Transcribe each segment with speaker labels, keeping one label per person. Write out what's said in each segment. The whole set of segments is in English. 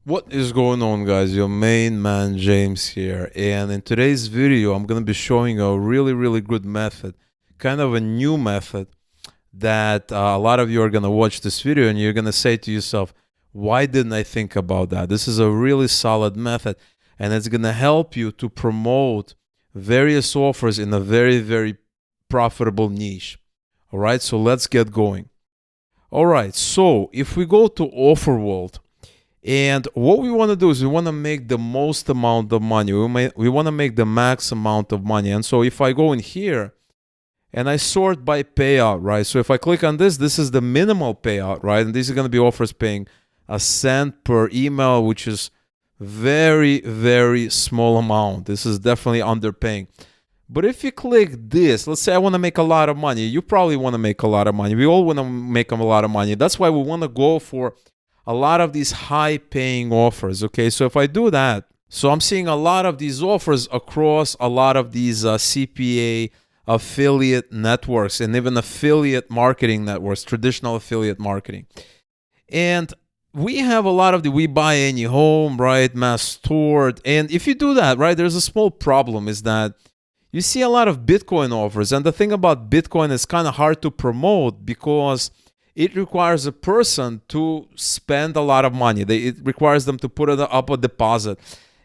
Speaker 1: What is going on, guys? Your main man James here, and in today's video I'm going to be showing a really good method, kind of a new method that a lot of you are going to watch this video and you're going to say to yourself, why didn't I think about that? This is a really solid method and it's going to help you to promote various offers in a very profitable niche. All right, so let's get going. All right, so if we go to Offer World, and what we want to do is we want to make the most amount of money. We want to make the max amount of money. And so if I go in here and I sort by payout, right? So if I click on this, this is the minimal payout, right? And these are going to be offers paying a cent per email, which is very small amount. This is definitely underpaying. But if you click this, let's say I want to make a lot of money. You probably want to make a lot of money. We all want to make a lot of money. That's why we want to go for a lot of these high-paying offers, okay? So if I do that, so I'm seeing a lot of these offers across a lot of these CPA affiliate networks and even affiliate marketing networks, traditional affiliate marketing. And we have a lot of the We Buy Any Home, right, mass stored. And if you do that, right, there's a small problem is that you see a lot of Bitcoin offers. And the thing about Bitcoin is kind of hard to promote because it requires a person to spend a lot of money. It requires them to put up a deposit.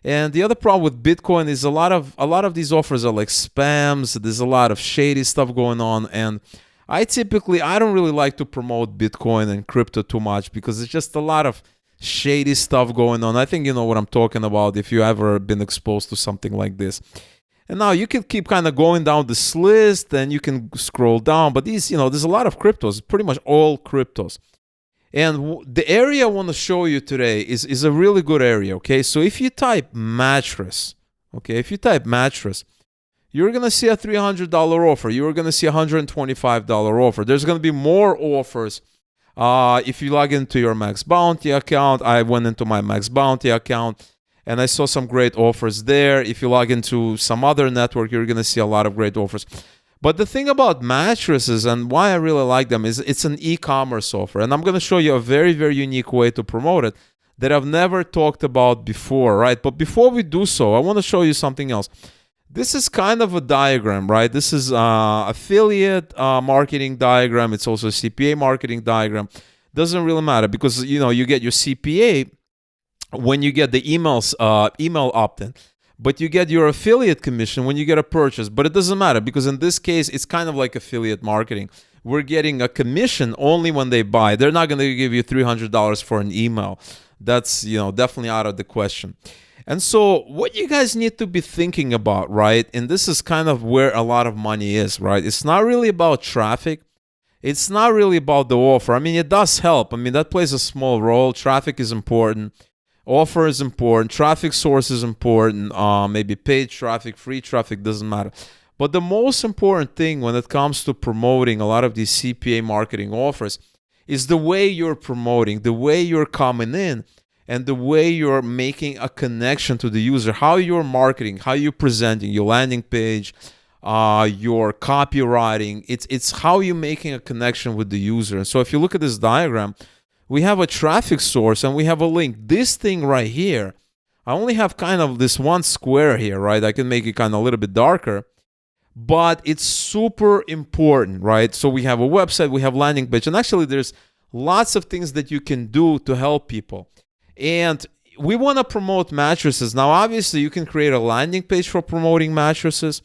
Speaker 1: And the other problem with Bitcoin is a lot of these offers are like spams. There's a lot of shady stuff going on. And I don't really like to promote Bitcoin and crypto too much because it's just a lot of shady stuff going on. I think you know what I'm talking about if you ever been exposed to something like this. And now you can keep kind of going down this list and you can scroll down. But these, there's a lot of cryptos, pretty much all cryptos. And the area I want to show you today is a really good area, okay? So if you type mattress, okay, you're going to see a $300 offer. You're going to see a $125 offer. There's going to be more offers. If you log into your MaxBounty account, I went into my MaxBounty account, and I saw some great offers there. If you log into some other network, you're going to see a lot of great offers. But the thing about mattresses and why I really like them is it's an e-commerce offer. And I'm going to show you a very unique way to promote it that I've never talked about before, right? But before we do so, I want to show you something else. This is kind of a diagram, right? This is affiliate marketing diagram. It's also a CPA marketing diagram. Doesn't really matter because, you get your CPA when you get the email opt-in, but you get your affiliate commission when you get a purchase. But it doesn't matter because in this case, it's kind of like affiliate marketing. We're getting a commission only when they buy. They're not going to give you $300 for an email. That's, definitely out of the question. And so what you guys need to be thinking about, right? And this is kind of where a lot of money is, right? It's not really about traffic. It's not really about the offer. I mean, it does help. I mean, that plays a small role. Traffic is important. Offer is important, traffic source is important, maybe paid traffic, free traffic, doesn't matter. But the most important thing when it comes to promoting a lot of these CPA marketing offers is the way you're promoting, the way you're coming in, and the way you're making a connection to the user, how you're marketing, how you're presenting, your landing page, your copywriting. It's how you're making a connection with the user. And so if you look at this diagram, we have a traffic source and we have a link. This thing right here, I only have kind of this one square here, right? I can make it kind of a little bit darker, but it's super important, right? So we have a website, we have landing page, and actually there's lots of things that you can do to help people. And we want to promote mattresses. Now, obviously, you can create a landing page for promoting mattresses.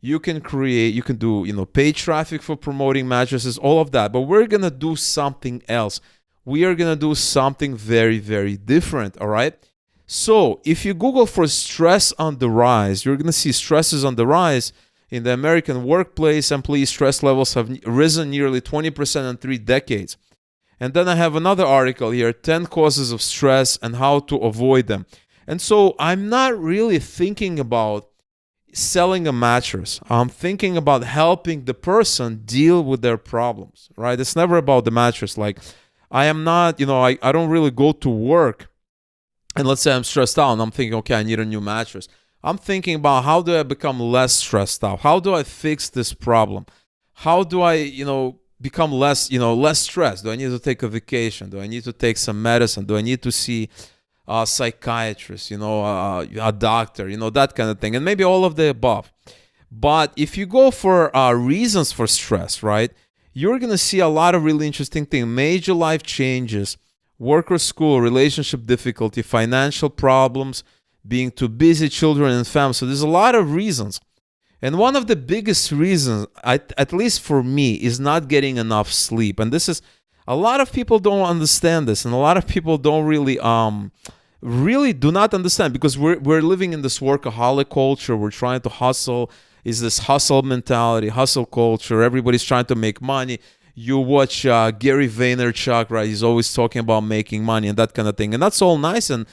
Speaker 1: You can do, paid traffic for promoting mattresses, all of that. But we're going to do something else. We are going to do something very different, all right? So if you Google for stress on the rise, you're going to see stress is on the rise. In the American workplace, employee stress levels have risen nearly 20% in 3 decades. And then I have another article here, 10 causes of stress and how to avoid them. And so I'm not really thinking about selling a mattress. I'm thinking about helping the person deal with their problems, right? It's never about the mattress. Like, I am not, I don't really go to work and let's say I'm stressed out and I'm thinking, okay, I need a new mattress. I'm thinking about how do I become less stressed out? How do I fix this problem? How do I, become less stressed? Do I need to take a vacation? Do I need to take some medicine? Do I need to see a psychiatrist, a doctor, that kind of thing, and maybe all of the above. But if you go for reasons for stress, right, you're going to see a lot of really interesting things. Major life changes, work or school, relationship difficulty, financial problems, being too busy, children and family. So there's a lot of reasons. And one of the biggest reasons, at least for me, is not getting enough sleep. And this is, a lot of people don't understand this, and a lot of people don't really do not understand, because we're living in this workaholic culture. We're trying to hustle. Is this hustle mentality, hustle culture? Everybody's trying to make money. You watch Gary Vaynerchuk, right? He's always talking about making money and that kind of thing. And that's all nice and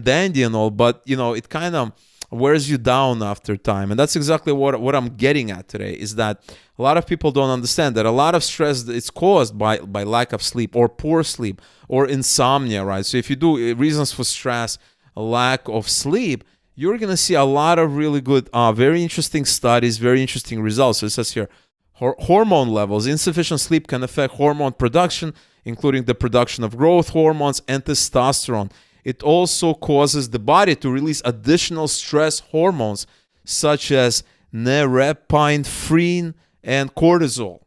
Speaker 1: dandy and all, but it kind of wears you down after time. And that's exactly what I'm getting at today, is that a lot of people don't understand that a lot of stress is caused by lack of sleep, or poor sleep, or insomnia, right? So if you do reasons for stress, a lack of sleep, you're going to see a lot of really good, very interesting studies, very interesting results. So it says here, hormone levels. Insufficient sleep can affect hormone production, including the production of growth hormones and testosterone. It also causes the body to release additional stress hormones, such as norepinephrine and cortisol.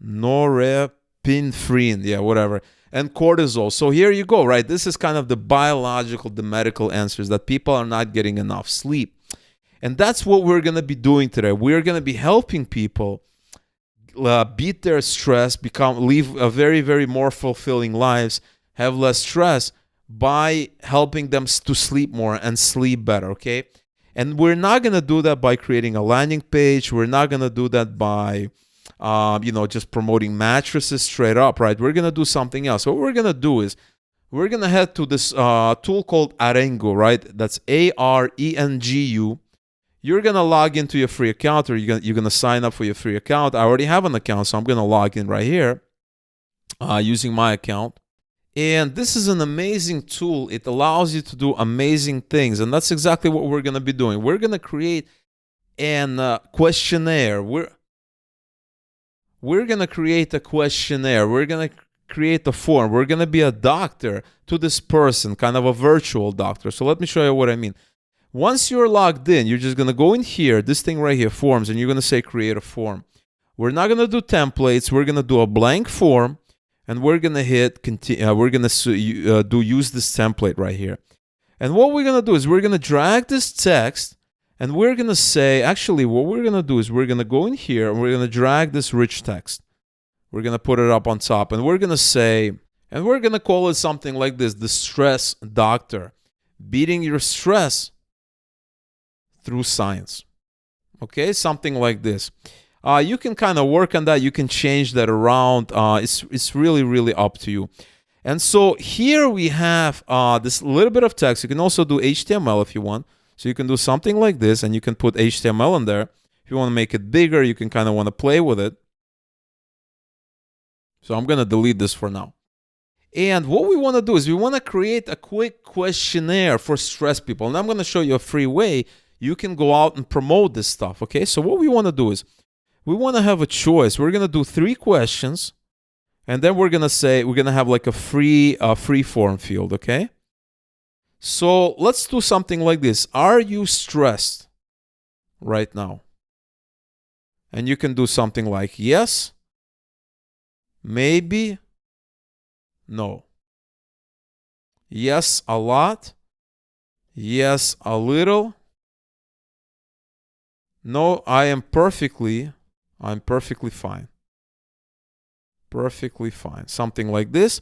Speaker 1: Norepinephrine, whatever. And cortisol. So here you go, right? This is kind of the biological, the medical answers, that people are not getting enough sleep. And that's what we're going to be doing today. We're going to be helping people beat their stress, live a very, very more fulfilling lives, have less stress, by helping them to sleep more and sleep better, okay? And we're not going to do that by creating a landing page. We're not going to do that by just promoting mattresses straight up, right? We're going to do something else. What we're going to do is we're going to head to this tool called Arengu, right? That's ARENGU. You're going to log into your free account, or you're going to sign up for your free account. I already have an account, so I'm going to log in right here using my account. And this is an amazing tool. It allows you to do amazing things. And that's exactly what we're going to be doing. We're going to create an questionnaire. We're going to create a questionnaire. We're going to create a form. We're going to be a doctor to this person, kind of a virtual doctor. So let me show you what I mean. Once you're logged in, you're just going to go in here, this thing right here, forms, and you're going to say create a form. We're not going to do templates. We're going to do a blank form, and we're going to hit continue. We're going to use this template right here. And what we're going to do is we're going to drag this text, and we're going to say, actually, what we're going to do is we're going to go in here, and we're going to drag this rich text. We're going to put it up on top, and we're going to say, and we're going to call it something like this: the stress doctor, beating your stress through science. Okay, something like this. You can kind of work on that. You can change that around. It's really, really up to you. And so here we have this little bit of text. You can also do HTML if you want. So you can do something like this, and you can put HTML in there. If you want to make it bigger, you can kind of want to play with it. So I'm going to delete this for now. And what we want to do is we want to create a quick questionnaire for stress people. And I'm going to show you a free way you can go out and promote this stuff, okay? So what we want to do is we want to have a choice. We're going to do 3 questions, and then we're going to say we're going to have like a free form field, okay? So let's do something like this. Are you stressed right now? And you can do something like yes, maybe, no. Yes, a lot. Yes, a little. No, I'm perfectly fine. Perfectly fine. Something like this.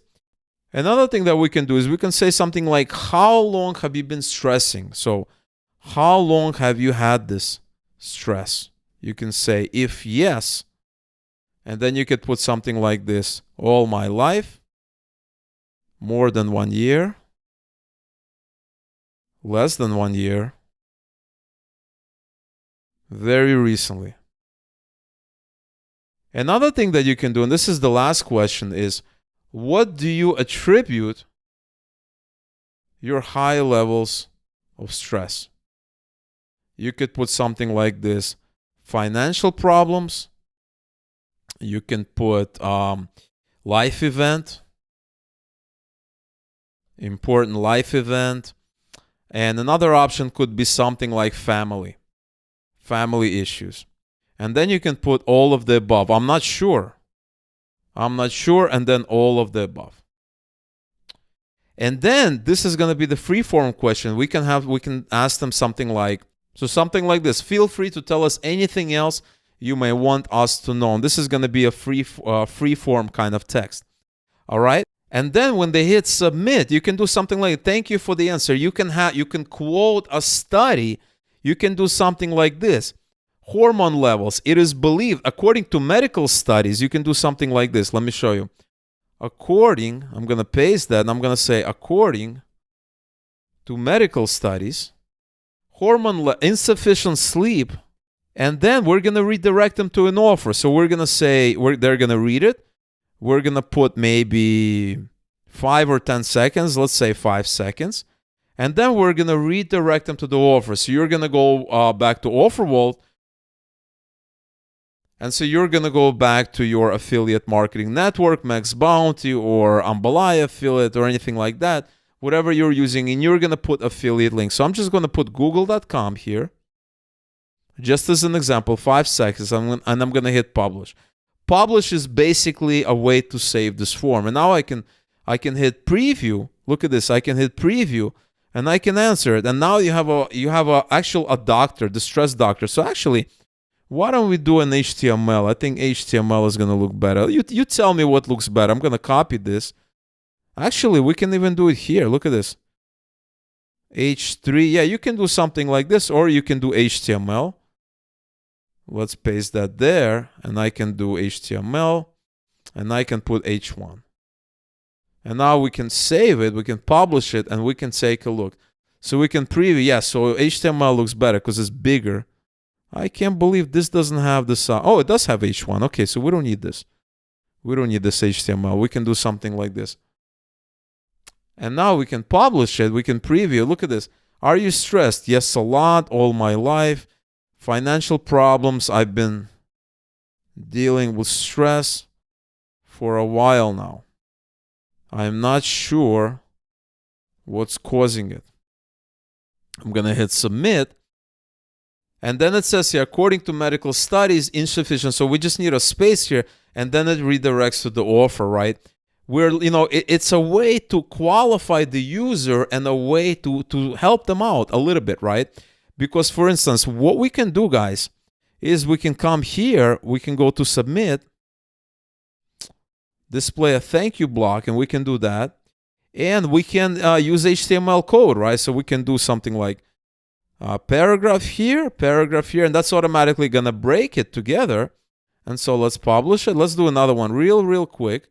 Speaker 1: Another thing that we can do is we can say something like, how long have you been stressing? So, how long have you had this stress? You can say, if yes, and then you could put something like this: all my life, more than 1 year, less than 1 year, very recently. Another thing that you can do, and this is the last question, is what do you attribute your high levels of stress? You could put something like this: financial problems. You can put life event, important life event, And another option could be something like family issues. And then you can put all of the above. I'm not sure, and then all of the above. And then this is going to be the free form question. We can ask them something like this. Feel free to tell us anything else you may want us to know. And this is going to be a free form kind of text. All right? And then when they hit submit, you can do something like, thank you for the answer. You can quote a study. You can do something like this. Hormone levels. It is believed, according to medical studies, you can do something like this. Let me show you. I'm going to paste that, and I'm going to say, according to medical studies, insufficient sleep, and then we're going to redirect them to an offer. So we're going to say, they're going to read it. We're going to put maybe 5 or 10 seconds, let's say 5 seconds, and then we're going to redirect them to the offer. So you're going to go back to OfferVault, and so you're going to go back to your affiliate marketing network, MaxBounty or Ambalaya affiliate or anything like that, whatever you're using, and you're going to put affiliate links. So I'm just going to put google.com here, just as an example, 5 seconds, and I'm going to hit publish. Publish is basically a way to save this form. And now I can hit preview. Look at this. I can hit preview, and I can answer it. And now you have a doctor, distressed doctor. So actually, why don't we do an HTML? I think HTML is going to look better. You tell me what looks better. I'm going to copy this. Actually, we can even do it here. Look at this. H3. Yeah, you can do something like this, or you can do HTML. Let's paste that there, and I can do HTML, and I can put H1. And now we can save it, we can publish it, and we can take a look. So we can preview. Yeah, so HTML looks better because it's bigger. I can't believe this doesn't have this. Oh, it does have H1. Okay, so we don't need this. We don't need this HTML. We can do something like this. And now we can publish it. We can preview. Look at this. Are you stressed? Yes, a lot, all my life. Financial problems. I've been dealing with stress for a while now. I'm not sure what's causing it. I'm going to hit submit. And then it says here, according to medical studies, insufficient. So we just need a space here, and then it redirects to the offer, right? It's a way to qualify the user and a way to help them out a little bit, right? Because, for instance, what we can do, guys, is we can come here, we can go to submit, display a thank you block, and we can do that. And we can use HTML code, right? So we can do something like paragraph here, and that's automatically going to break it together. And so let's publish it. Let's do another one real quick.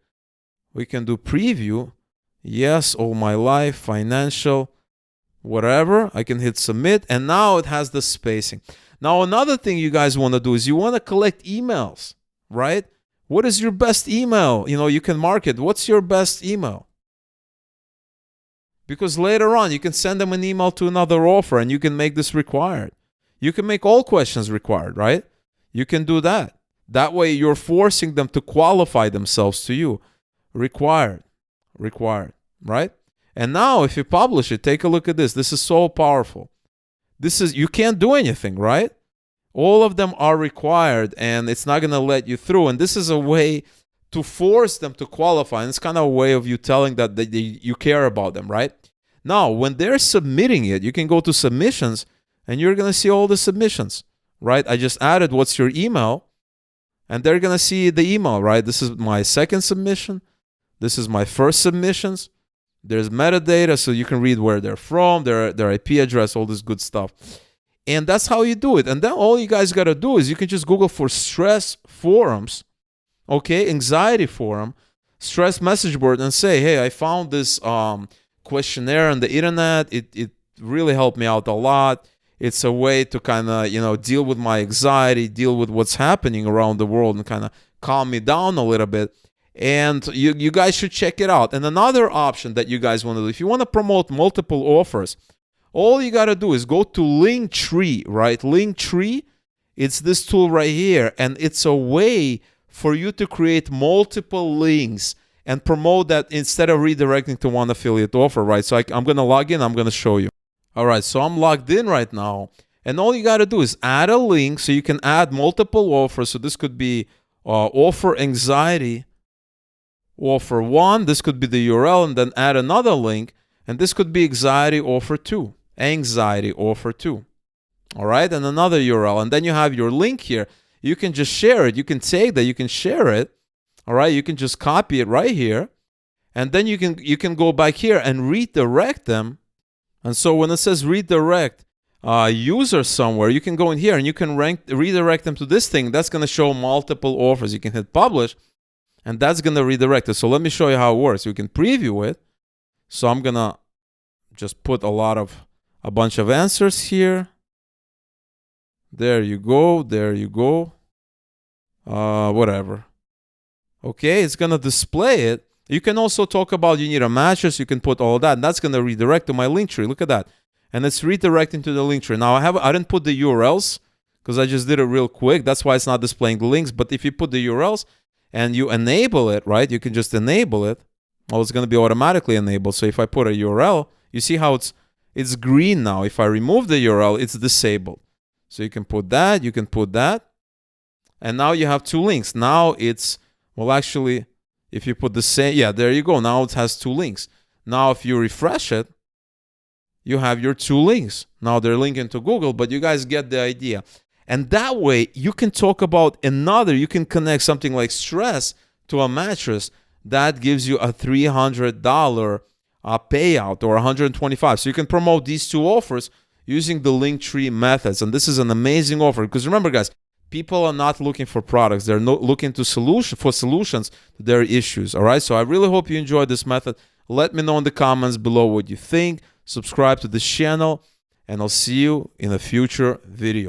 Speaker 1: We can do preview. Yes, all my life, financial, whatever. I can hit submit, and now it has the spacing. Now, another thing you guys want to do is you want to collect emails, right? What is your best email? You can mark it. What's your best email? Because later on, you can send them an email to another offer, and you can make this required. You can make all questions required, right? You can do that. That way, you're forcing them to qualify themselves to you. Required, right? And now, if you publish it, take a look at this. This is so powerful. You can't do anything, right? All of them are required, and it's not going to let you through. And this is a way to force them to qualify. And it's kind of a way of you telling that you care about them, right? Now, when they're submitting it, you can go to submissions, and you're going to see all the submissions, right? I just added what's your email, and they're going to see the email, right? This is my second submission. This is my first submissions. There's metadata, so you can read where they're from, their IP address, all this good stuff. And that's how you do it. And then all you guys got to do is you can just Google for stress forums, okay, anxiety forum, stress message board, and say, hey, I found this questionnaire on the internet. It really helped me out a lot. It's a way to kind of, deal with my anxiety, deal with what's happening around the world, and kind of calm me down a little bit. And you guys should check it out. And another option that you guys want to do, if you want to promote multiple offers, all you got to do is go to Linktree, right? Linktree, it's this tool right here. And it's a way for you to create multiple links and promote that instead of redirecting to one affiliate offer, right? So I'm going to log in. I'm going to show you. All right, so I'm logged in right now. And all you got to do is add a link so you can add multiple offers. So this could be offer anxiety, offer 1. This could be the URL, and then add another link. And this could be anxiety offer 2. Anxiety offer 2. All right, and another URL. And then you have your link here. You can just share it. You can take that. You can share it. All right, you can just copy it right here. And then you can go back here and redirect them. And so when it says redirect user somewhere, you can go in here and you can redirect them to this thing. That's going to show multiple offers. You can hit publish, and that's going to redirect it. So let me show you how it works. You can preview it. So I'm going to just put a bunch of answers here. There you go. There you go. Whatever. Okay, it's going to display it. You can also talk about you need a mattress. You can put all that. And that's going to redirect to my link tree. Look at that. And it's redirecting to the link tree. Now, I didn't put the URLs because I just did it real quick. That's why it's not displaying the links. But if you put the URLs and you enable it, right, you can just enable it. Well, it's going to be automatically enabled. So if I put a URL, you see how it's green now. If I remove the URL, it's disabled. So you can put that. You can put that. And now you have 2 links. Now it's, well, actually, if you put the same, yeah, there you go. Now it has 2 links. Now if you refresh it, you have your 2 links. Now they're linking to Google, but you guys get the idea. And that way you can talk about you can connect something like stress to a mattress that gives you a $300 payout or $125. So you can promote these 2 offers using the Linktree methods. And this is an amazing offer because remember, guys, people are not looking for products. They're looking for solutions to their issues. All right. So I really hope you enjoyed this method. Let me know in the comments below what you think. Subscribe to this channel, and I'll see you in a future video.